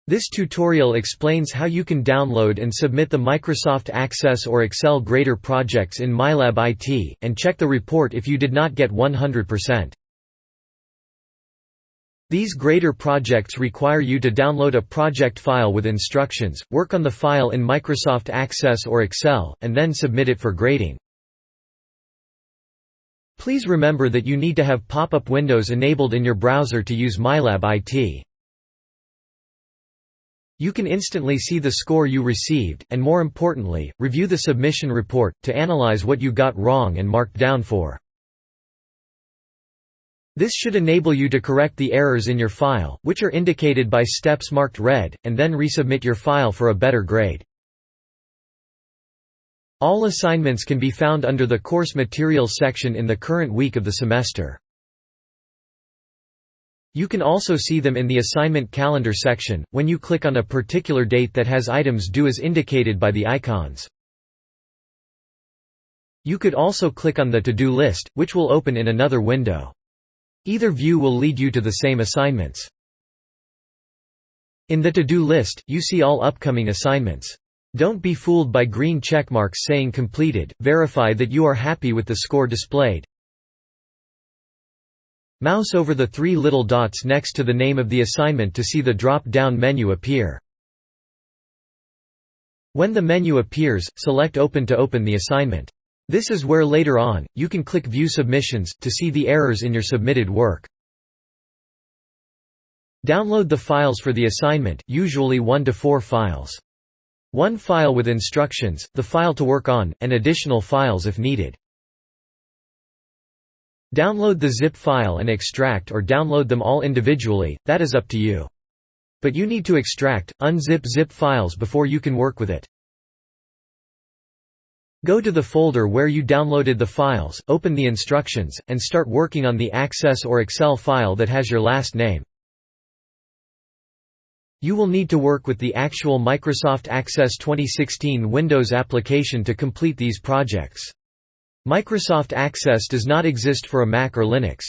This tutorial explains how you can download and submit the Microsoft Access or Excel Grader projects in MyLab IT, and check the report if you did not get 100%. These Grader projects require you to download a project file with instructions, work on the file in Microsoft Access or Excel, and then submit it for grading. Please remember that you need to have pop-up windows enabled in your browser to use MyLab IT. You can instantly see the score you received, and more importantly, review the submission report, to analyze what you got wrong and marked down for. This should enable you to correct the errors in your file, which are indicated by steps marked red, and then resubmit your file for a better grade. All assignments can be found under the Course Materials section in the current week of the semester. You can also see them in the Assignment Calendar section, when you click on a particular date that has items due as indicated by the icons. You could also click on the To-Do list, which will open in another window. Either view will lead you to the same assignments. In the To-Do list, you see all upcoming assignments. Don't be fooled by green checkmarks saying completed, verify that you are happy with the score displayed. Mouse over the three little dots next to the name of the assignment to see the drop-down menu appear. When the menu appears, select Open to open the assignment. This is where later on, you can click View Submissions, to see the errors in your submitted work. Download the files for the assignment, usually 1 to 4 files. One file with instructions, the file to work on, and additional files if needed. Download the zip file and extract or download them all individually, that is up to you. But you need to extract, unzip zip files before you can work with it. Go to the folder where you downloaded the files, open the instructions, and start working on the Access or Excel file that has your last name. You will need to work with the actual Microsoft Access 2016 Windows application to complete these projects. Microsoft Access does not exist for a Mac or Linux.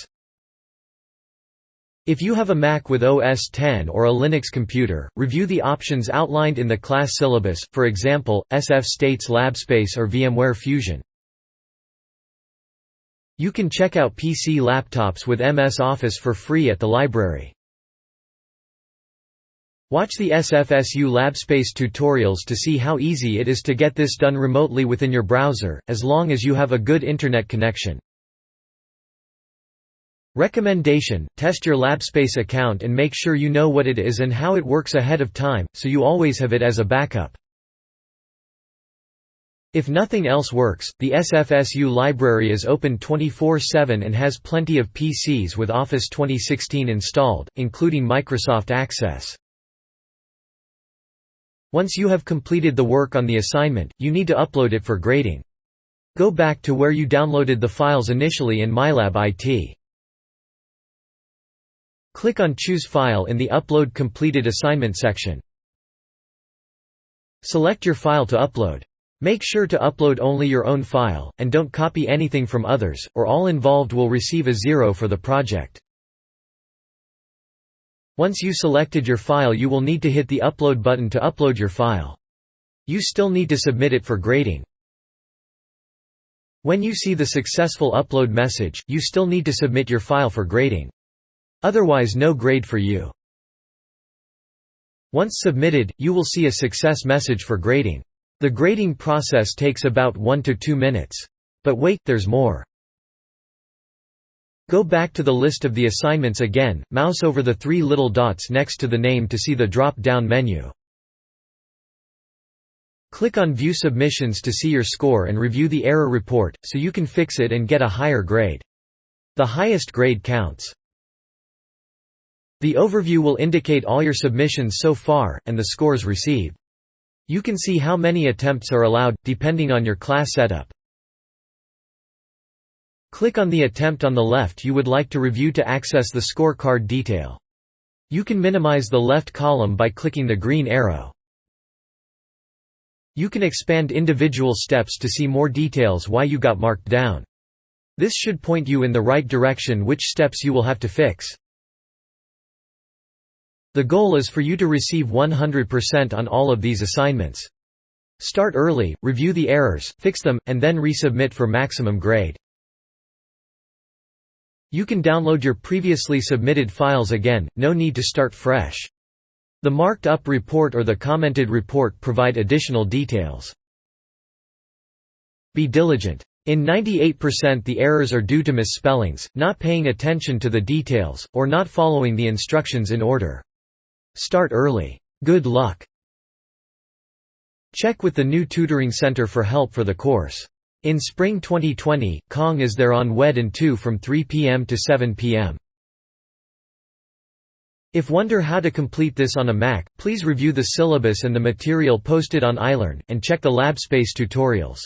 If you have a Mac with OS X or a Linux computer, review the options outlined in the class syllabus, for example, SF States LabSpace or VMware Fusion. You can check out PC laptops with MS Office for free at the library. Watch the SFSU LabSpace tutorials to see how easy it is to get this done remotely within your browser, as long as you have a good internet connection. Recommendation: test your LabSpace account and make sure you know what it is and how it works ahead of time, so you always have it as a backup. If nothing else works, the SFSU library is open 24/7 and has plenty of PCs with Office 2016 installed, including Microsoft Access. Once you have completed the work on the assignment, you need to upload it for grading. Go back to where you downloaded the files initially in MyLab IT. Click on Choose File in the Upload Completed Assignment section. Select your file to upload. Make sure to upload only your own file, and don't copy anything from others, or all involved will receive a 0 for the project. Once you selected your file, you will need to hit the Upload button to upload your file. You still need to submit it for grading. When you see the successful upload message, you still need to submit your file for grading. Otherwise, no grade for you. Once submitted, you will see a success message for grading. The grading process takes about 1 to 2 minutes. But wait, there's more. Go back to the list of the assignments again, mouse over the three little dots next to the name to see the drop-down menu. Click on View Submissions to see your score and review the error report, so you can fix it and get a higher grade. The highest grade counts. The overview will indicate all your submissions so far, and the scores received. You can see how many attempts are allowed, depending on your class setup. Click on the attempt on the left you would like to review to access the scorecard detail. You can minimize the left column by clicking the green arrow. You can expand individual steps to see more details why you got marked down. This should point you in the right direction which steps you will have to fix. The goal is for you to receive 100% on all of these assignments. Start early, review the errors, fix them, and then resubmit for maximum grade. You can download your previously submitted files again, no need to start fresh. The marked up report or the commented report provide additional details. Be diligent. In 98% the errors are due to misspellings, not paying attention to the details, or not following the instructions in order. Start early. Good luck. Check with the new tutoring center for help for the course. In spring 2020, Kong is there on WED and 2 from 3 p.m. to 7 p.m. If wonder how to complete this on a Mac, please review the syllabus and the material posted on iLearn, and check the LabSpace tutorials.